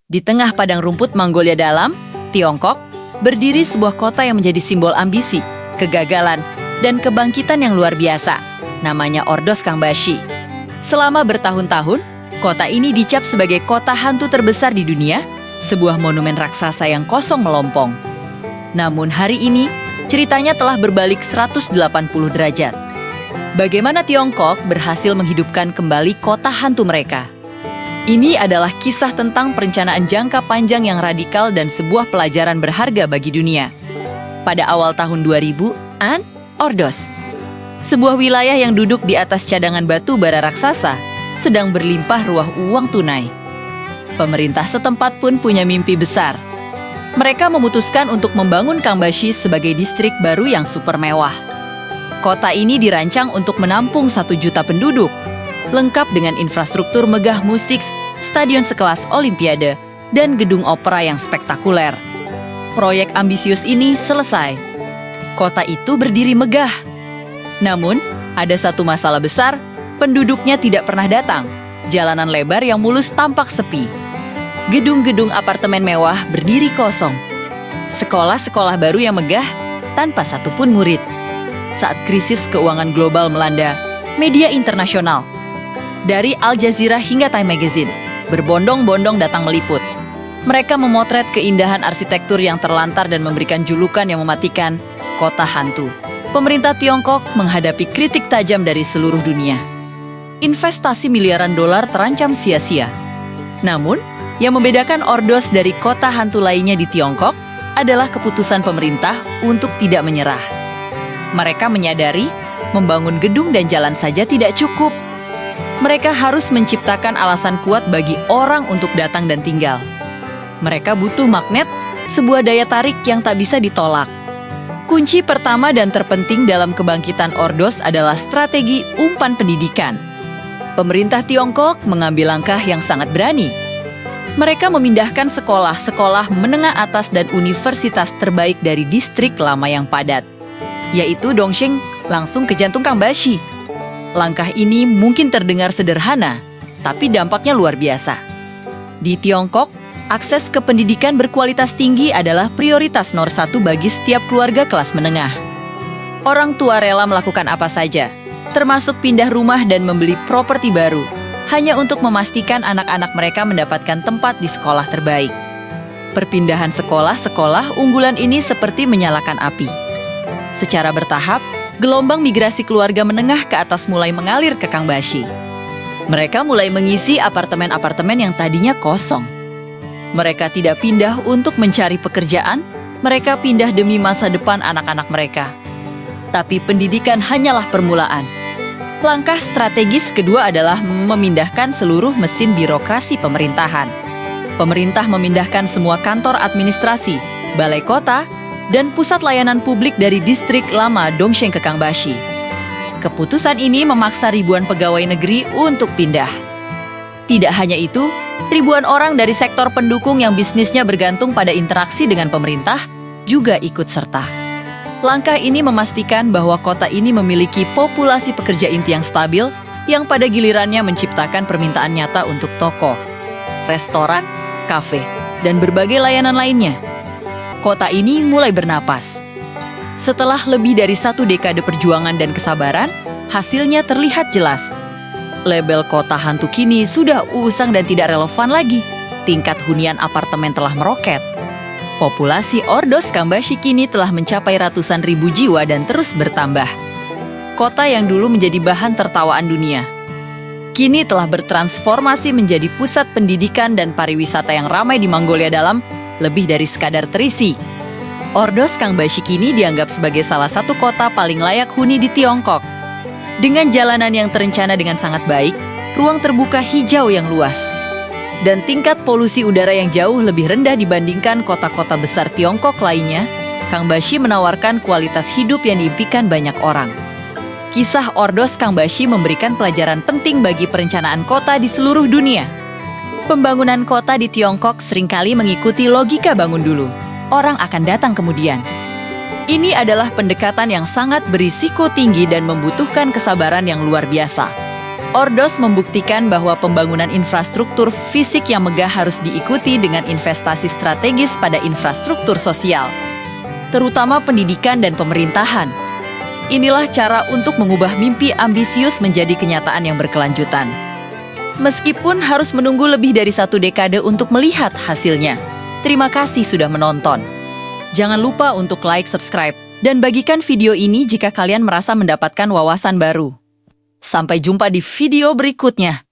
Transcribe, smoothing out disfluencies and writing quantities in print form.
Di tengah padang rumput Mongolia Dalam, Tiongkok, berdiri sebuah kota yang menjadi simbol ambisi, kegagalan, dan kebangkitan yang luar biasa. Namanya Ordos Kangbashi. Selama bertahun-tahun, kota ini dicap sebagai kota hantu terbesar di dunia, sebuah monumen raksasa yang kosong melompong. Namun hari ini, ceritanya telah berbalik 180 derajat. Bagaimana Tiongkok berhasil menghidupkan kembali kota hantu mereka? Ini adalah kisah tentang perencanaan jangka panjang yang radikal dan sebuah pelajaran berharga bagi dunia. Pada awal tahun 2000-an, Ordos, sebuah wilayah yang duduk di atas cadangan batu bara raksasa, sedang berlimpah ruah uang tunai. Pemerintah setempat pun punya mimpi besar. Mereka memutuskan untuk membangun Kangbashi sebagai distrik baru yang super mewah. Kota ini dirancang untuk menampung 1 juta penduduk, lengkap dengan infrastruktur megah musik, stadion sekelas Olimpiade, dan gedung opera yang spektakuler. Proyek ambisius ini selesai. Kota itu berdiri megah. Namun, ada satu masalah besar, penduduknya tidak pernah datang. Jalanan lebar yang mulus tampak sepi. Gedung-gedung apartemen mewah berdiri kosong. Sekolah-sekolah baru yang megah tanpa satupun murid. Saat krisis keuangan global melanda, media internasional, dari Al Jazeera hingga Time Magazine, berbondong-bondong datang meliput. Mereka memotret keindahan arsitektur yang terlantar dan memberikan julukan yang mematikan, kota hantu. Pemerintah Tiongkok menghadapi kritik tajam dari seluruh dunia. Investasi miliaran dolar terancam sia-sia. Namun, yang membedakan Ordos dari kota hantu lainnya di Tiongkok adalah keputusan pemerintah untuk tidak menyerah. Mereka menyadari membangun gedung dan jalan saja tidak cukup. Mereka harus menciptakan alasan kuat bagi orang untuk datang dan tinggal. Mereka butuh magnet, sebuah daya tarik yang tak bisa ditolak. Kunci pertama dan terpenting dalam kebangkitan Ordos adalah strategi umpan pendidikan. Pemerintah Tiongkok mengambil langkah yang sangat berani. Mereka memindahkan sekolah-sekolah menengah atas dan universitas terbaik dari distrik lama yang padat, yaitu Dongsheng, langsung ke jantung Kangbashi. Langkah ini mungkin terdengar sederhana, tapi dampaknya luar biasa. Di Tiongkok, akses ke pendidikan berkualitas tinggi adalah prioritas nomor 1 bagi setiap keluarga kelas menengah. Orang tua rela melakukan apa saja, termasuk pindah rumah dan membeli properti baru, hanya untuk memastikan anak-anak mereka mendapatkan tempat di sekolah terbaik. Perpindahan sekolah-sekolah unggulan ini seperti menyalakan api. Secara bertahap, gelombang migrasi keluarga menengah ke atas mulai mengalir ke Kangbashi. Mereka mulai mengisi apartemen-apartemen yang tadinya kosong. Mereka tidak pindah untuk mencari pekerjaan, mereka pindah demi masa depan anak-anak mereka. Tapi pendidikan hanyalah permulaan. Langkah strategis kedua adalah memindahkan seluruh mesin birokrasi pemerintahan. Pemerintah memindahkan semua kantor administrasi, balai kota, dan pusat layanan publik dari distrik lama Dongsheng ke Kangbashi. Keputusan ini memaksa ribuan pegawai negeri untuk pindah. Tidak hanya itu, ribuan orang dari sektor pendukung yang bisnisnya bergantung pada interaksi dengan pemerintah juga ikut serta. Langkah ini memastikan bahwa kota ini memiliki populasi pekerja inti yang stabil, yang pada gilirannya menciptakan permintaan nyata untuk toko, restoran, kafe, dan berbagai layanan lainnya. Kota ini mulai bernapas. Setelah lebih dari 1 dekade perjuangan dan kesabaran, hasilnya terlihat jelas. Label kota hantu kini sudah usang dan tidak relevan lagi. Tingkat hunian apartemen telah meroket. Populasi Ordos Kangbashi kini telah mencapai ratusan ribu jiwa dan terus bertambah. Kota yang dulu menjadi bahan tertawaan dunia, kini telah bertransformasi menjadi pusat pendidikan dan pariwisata yang ramai di Mongolia Dalam, lebih dari sekadar terisi. Ordos Kangbashi kini dianggap sebagai salah satu kota paling layak huni di Tiongkok. Dengan jalanan yang terencana dengan sangat baik, ruang terbuka hijau yang luas, dan tingkat polusi udara yang jauh lebih rendah dibandingkan kota-kota besar Tiongkok lainnya, Kangbashi menawarkan kualitas hidup yang diimpikan banyak orang. Kisah Ordos Kangbashi memberikan pelajaran penting bagi perencanaan kota di seluruh dunia. Pembangunan kota di Tiongkok seringkali mengikuti logika bangun dulu, orang akan datang kemudian. Ini adalah pendekatan yang sangat berisiko tinggi dan membutuhkan kesabaran yang luar biasa. Ordos membuktikan bahwa pembangunan infrastruktur fisik yang megah harus diikuti dengan investasi strategis pada infrastruktur sosial, terutama pendidikan dan pemerintahan. Inilah cara untuk mengubah mimpi ambisius menjadi kenyataan yang berkelanjutan. Meskipun harus menunggu lebih dari 1 dekade untuk melihat hasilnya. Terima kasih sudah menonton. Jangan lupa untuk like, subscribe, dan bagikan video ini jika kalian merasa mendapatkan wawasan baru. Sampai jumpa di video berikutnya.